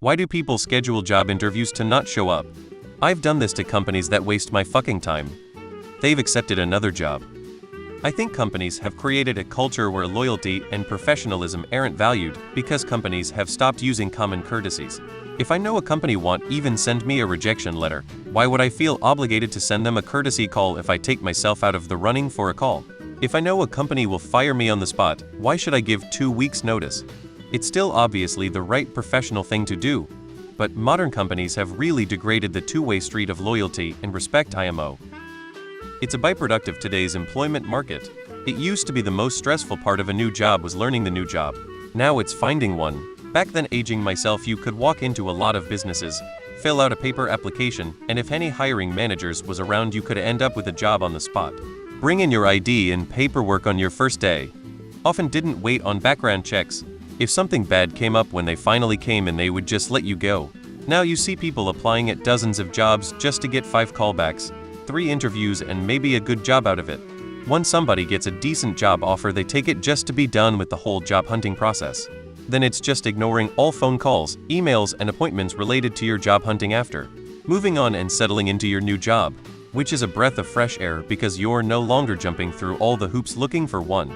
Why do people schedule job interviews to not show up? I've done this to companies that waste my fucking time. They've accepted another job. I think companies have created a culture where loyalty and professionalism aren't valued because companies have stopped using common courtesies. If I know a company won't even send me a rejection letter, why would I feel obligated to send them a courtesy call if I take myself out of the running for a call? If I know a company will fire me on the spot, why should I give 2 weeks notice? It's still obviously the right professional thing to do, but modern companies have really degraded the two-way street of loyalty and respect IMO. It's a byproduct of today's employment market. It used to be the most stressful part of a new job was learning the new job. Now it's finding one. Back then, aging myself, you could walk into a lot of businesses, fill out a paper application, and if any hiring managers was around, you could end up with a job on the spot. Bring in your ID and paperwork on your first day. Often didn't wait on background checks. If something bad came up when they finally came in, they would just let you go. Now you see people applying at dozens of jobs just to get 5 callbacks, 3 interviews, and maybe a good job out of it. Once somebody gets a decent job offer, they take it just to be done with the whole job hunting process. Then it's just ignoring all phone calls, emails, and appointments related to your job hunting after. Moving on and settling into your new job, which is a breath of fresh air because you're no longer jumping through all the hoops looking for one.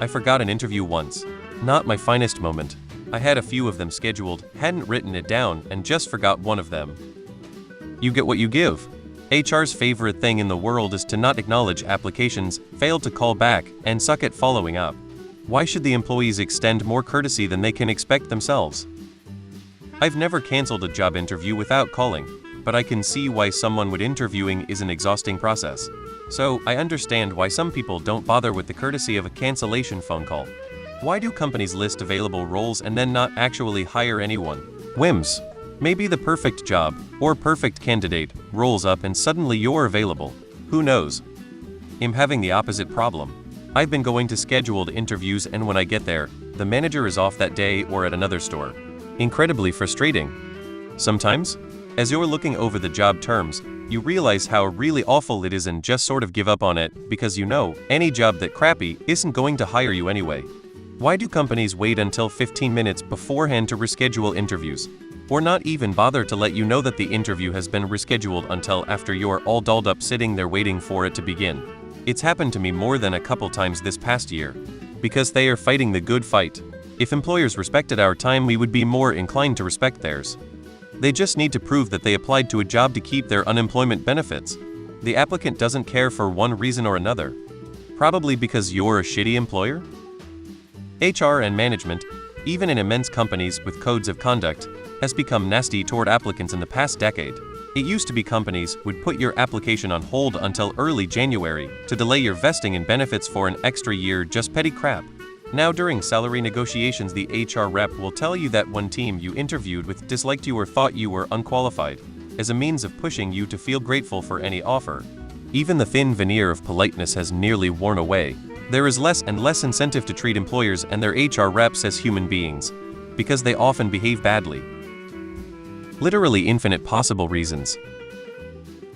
I forgot an interview once. Not my finest moment. I had a few of them scheduled, hadn't written it down, and just forgot one of them. You get what you give. HR's favorite thing in the world is to not acknowledge applications, fail to call back, and suck at following up. Why should the employees extend more courtesy than they can expect themselves? I've never canceled a job interview without calling, but I can see why someone would. Interviewing is an exhausting process. So I understand why some people don't bother with the courtesy of a cancellation phone call. Why do companies list available roles and then not actually hire anyone? Whims. Maybe the perfect job, or perfect candidate, rolls up and suddenly you're available. Who knows? I'm having the opposite problem. I've been going to scheduled interviews, and when I get there, the manager is off that day or at another store. Incredibly frustrating. Sometimes, as you're looking over the job terms, you realize how really awful it is and just sort of give up on it because you know any job that crappy isn't going to hire you anyway. Why do companies wait until 15 minutes beforehand to reschedule interviews? Or not even bother to let you know that the interview has been rescheduled until after you're all dolled up sitting there waiting for it to begin? It's happened to me more than a couple times this past year. Because they are fighting the good fight. If employers respected our time, we would be more inclined to respect theirs. They just need to prove that they applied to a job to keep their unemployment benefits. The applicant doesn't care for one reason or another. Probably because you're a shitty employer? HR and management, even in immense companies with codes of conduct, has become nasty toward applicants in the past decade. It used to be companies would put your application on hold until early January to delay your vesting in benefits for an extra year, just petty crap. Now during salary negotiations, the HR rep will tell you that one team you interviewed with disliked you or thought you were unqualified, as a means of pushing you to feel grateful for any offer. Even the thin veneer of politeness has nearly worn away. There is less and less incentive to treat employers and their HR reps as human beings, because they often behave badly. Literally infinite possible reasons.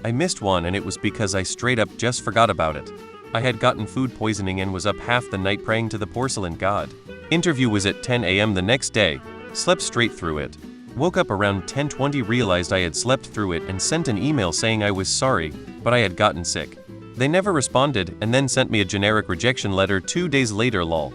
I missed one, and it was because I straight up just forgot about it. I had gotten food poisoning and was up half the night praying to the porcelain god. Interview was at 10 a.m. the next day. Slept straight through it. Woke up around 10:20, realized I had slept through it, and sent an email saying I was sorry, but I had gotten sick. They never responded and then sent me a generic rejection letter 2 days later, lol.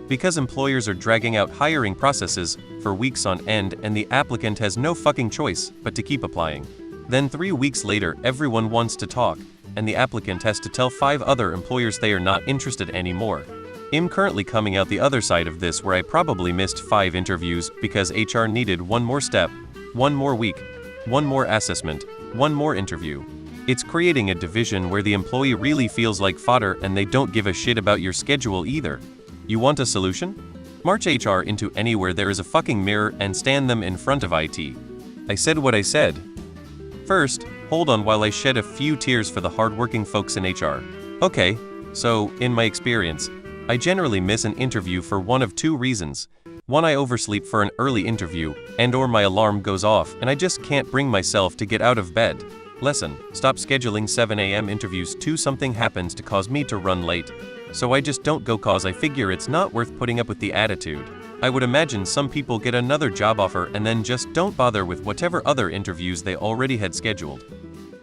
Because employers are dragging out hiring processes for weeks on end and the applicant has no fucking choice but to keep applying. Then 3 weeks later, everyone wants to talk, and the applicant has to tell 5 other employers they are not interested anymore. I'm currently coming out the other side of this, where I probably missed 5 interviews because HR needed one more step, one more week, one more assessment, one more interview. It's creating a division where the employee really feels like fodder and they don't give a shit about your schedule either. You want a solution? March HR into anywhere there is a fucking mirror and stand them in front of IT. I said what I said. First, hold on while I shed a few tears for the hardworking folks in HR. Okay, so, in my experience, I generally miss an interview for one of 2 reasons. One, I oversleep for an early interview, and/or my alarm goes off and I just can't bring myself to get out of bed. Lesson: stop scheduling 7 a.m. interviews. 2, something happens to cause me to run late. So I just don't go cause I figure it's not worth putting up with the attitude. I would imagine some people get another job offer and then just don't bother with whatever other interviews they already had scheduled.